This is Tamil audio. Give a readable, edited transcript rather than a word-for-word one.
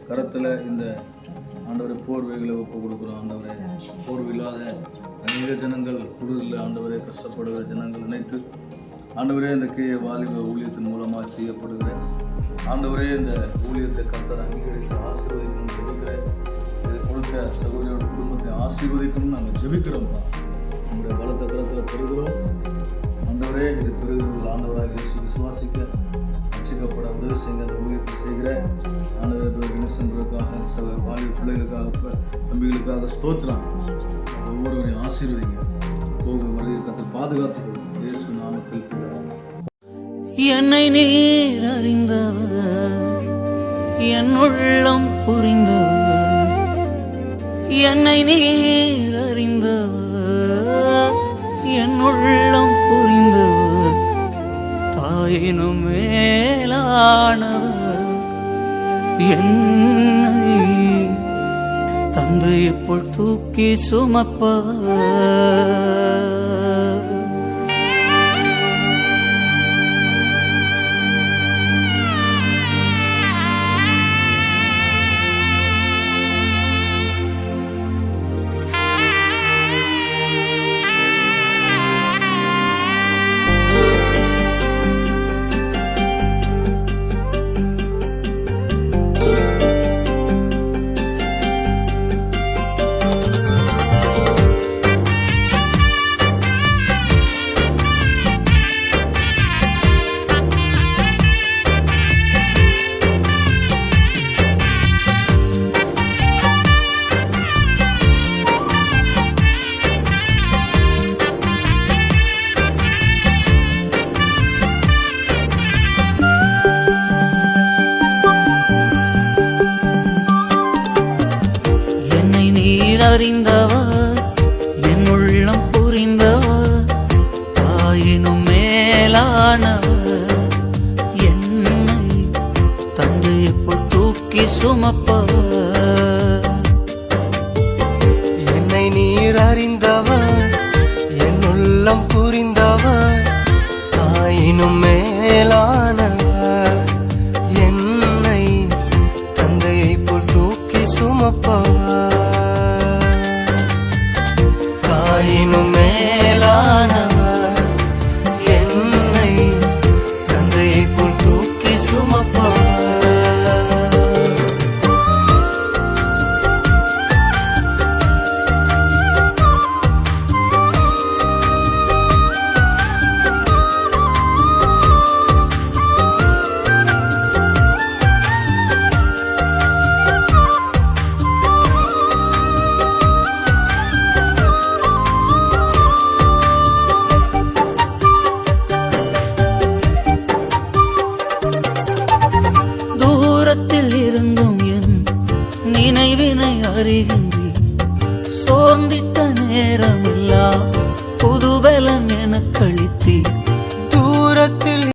கரத்தில் இந்த ஆண்டவரை போர்வைகளை ஒப்பு கொடுக்குறோம். ஆண்டவரை போர்வில்லாத அநேக ஜனங்கள் குளிரில் ஆண்டவரை கஷ்டப்படுகிற ஜனங்கள் நினைத்து ஆண்டவரே இந்த வாலிப ஊழியத்தின் மூலமாக செய்யப்படுகிற ஆண்டவரே இந்த ஊழியத்தை கர்த்தர் அங்கீகரித்து ஆசீர்வதிக்கணும்னு ஜெபிக்கிறேன். இதை கொடுத்த சகோதரியோட குடும்பத்தை ஆசீர்வதிக்கணும்னு நாங்கள் ஜெபிக்கிறோம்ப்பா. நம்முடைய பலத்த கரத்தில் பெறுகிறோம். ஆண்டவரே இது பெறுகிறவர்கள் ஆண்டவராக இயேசு விசுவாசிக்க ரட்சிக்கப்பட உதவி செய்ய அந்த ஊழியத்தை செய்கிற ஆண்டவர்களுக்காக வாலிப பிள்ளைகளுக்காக தம்பிகளுக்காக ஸ்தோத்திரம். ஒவ்வொருவரையும் ஆசீர்வதிங்க. போகும் வழியை கர்த்தர் பாதுகாத்து கொடுங்க. இயேசு நாமத்தில் பிதாவே. என்னை நீர் அறிந்தவர், என் உள்ளம் புரிந்தவர். என்னை நீர் அறிந்தவர், என் உள்ளம் புரிந்தவர். தாயினும் மேலானவர், என்னை தந்தையை போல் தூக்கி சுமப்பவர். நீர் அறிந்தவர், என் உள்ளம் புரிந்தவர். தாயினும் மேலானவர், என்னை தந்தையை போல் தூக்கி சுமப்பவர். என்னை நீர் அறிந்தவர், என் உள்ளம் புரிந்தவர். தாயினும் மேலானவர், என்னை தந்தையை போல் தூக்கி சுமப்பவர். தாயினும் மேலானவர், என்னை தந்தையை போல் தூக்கி சுமப்பவர். தூரத்தில் இருந்தும் என் நினைவினை அறிகின்றேன். சோர்ந்திட்ட நேரமில்லா புதுபலம் எனக்களித்தீர். தூரத்தில்